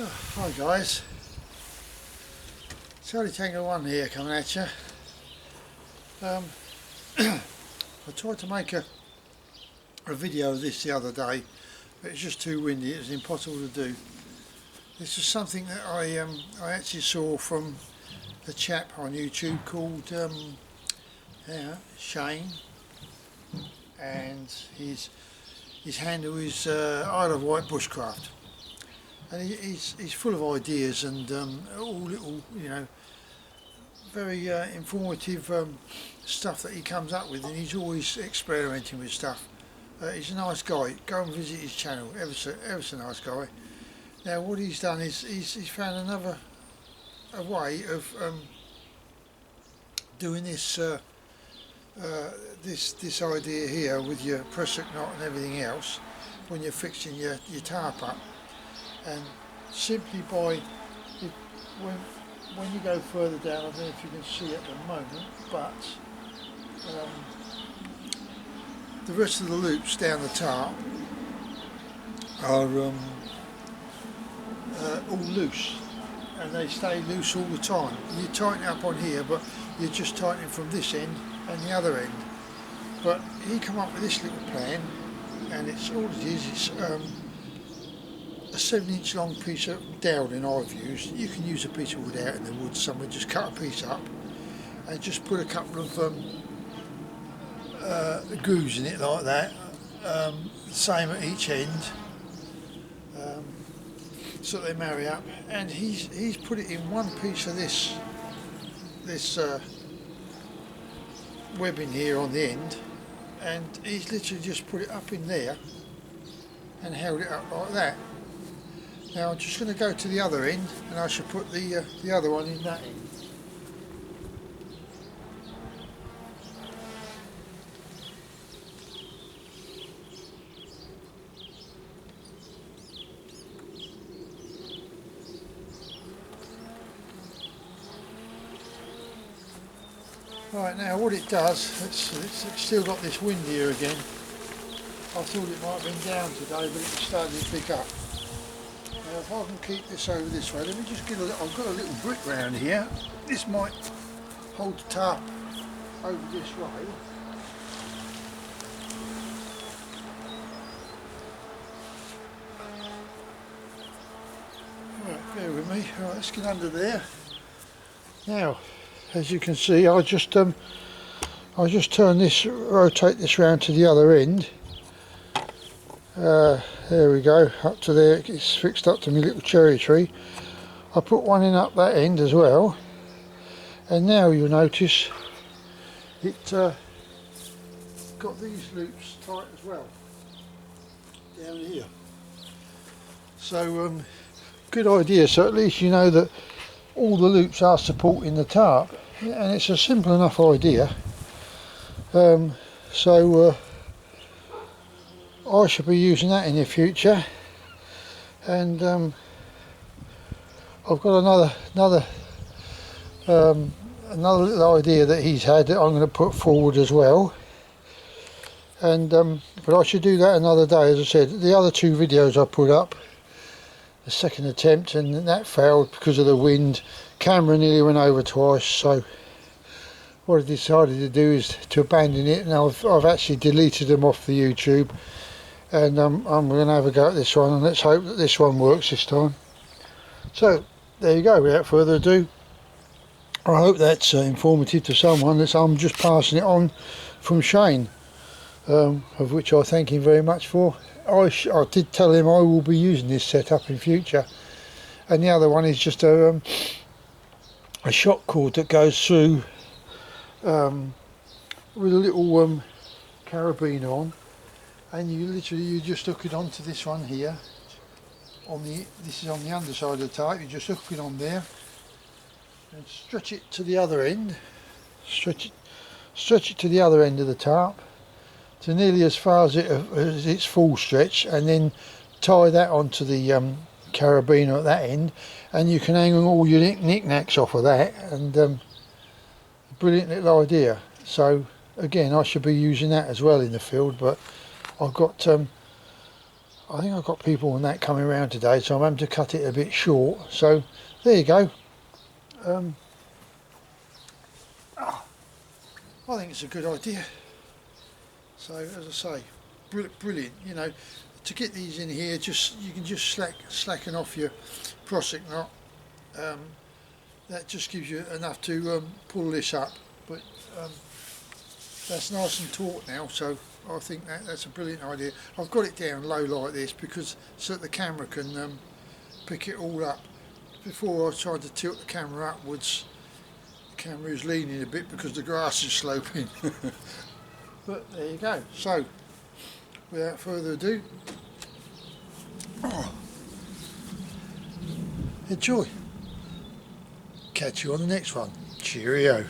Hi guys, Charlie Tango 1 here coming at you. I tried to make a video of this the other day, but it's just too windy. It was impossible to do. This is something that I actually saw from a chap on YouTube called Shane, and his handle is Isle of Wight Bushcraft. And he's full of ideas and all little, very informative stuff that he comes up with, and he's always experimenting with stuff. He's a nice guy. Go and visit his channel. Ever so nice guy. Now what he's done is he's found a way of doing this this idea here with your press hook knot and everything else when you're fixing your tarp up. And simply by when you go further down, I don't know if you can see at the moment, but the rest of the loops down the tarp are all loose, and they stay loose all the time. You tighten it up on here, but you're just tightening from this end and the other end. But he come up with this little plan, and it's all it is. It's a 7-inch long piece of dowling I've used. You can use a piece of wood out in the woods somewhere. Just cut a piece up and just put a couple of grooves in it like that, same at each end, so they marry up. And he's put it in one piece of this webbing here on the end, and he's literally just put it up in there and held it up like that. Now I'm just going to go to the other end, and I should put the other one in that end. Right, now what it does, it's still got this wind here again. I thought it might have been down today, but it's starting to pick up. Now if I can keep this over this way, let me just get I've got a little brick round here. This might hold the tarp over this way. Right, bear with me. Right, let's get under there. Now, as you can see, I'll just rotate this round to the other end. There we go, up to there. It's fixed up to my little cherry tree. I put one in up that end as well, and now you'll notice it got these loops tight as well down here. So good idea. So at least you know that all the loops are supporting the tarp, and it's a simple enough idea. I should be using that in the future, and I've got another little idea that he's had that I'm going to put forward as well. And but I should do that another day. As I said, the other 2 videos I put up, the second attempt, and that failed because of the wind. Camera nearly went over twice, so what I decided to do is to abandon it, and I've actually deleted them off the YouTube. And I'm going to have a go at this one, and let's hope that this one works this time. So there you go. Without further ado, I hope that's informative to someone. I'm just passing it on from Shane, of which I thank him very much for. I did tell him I will be using this setup in future. And the other one is just a shock cord that goes through with a little carabiner on. And you just hook it onto this one here. This is on the underside of the tarp. You just hook it on there and stretch it to the other end. Stretch it to the other end of the tarp to nearly as far as its full stretch, and then tie that onto the carabiner at that end, and you can hang on all your knickknacks off of that. And brilliant little idea. So again, I should be using that as well in the field, but I've got I think I've got people on that coming around today, so I'm having to cut it a bit short. So there you go. I think it's a good idea. So as I say, brilliant. You know, to get these in here, you can just slacken off your prossic knot. That just gives you enough to pull this up. But that's nice and taut now, so I think that's a brilliant idea. I've got it down low like this because so that the camera can pick it all up. Before I tried to tilt the camera upwards, the camera is leaning a bit because the grass is sloping. But there you go. So without further ado, enjoy. Catch you on the next one. Cheerio.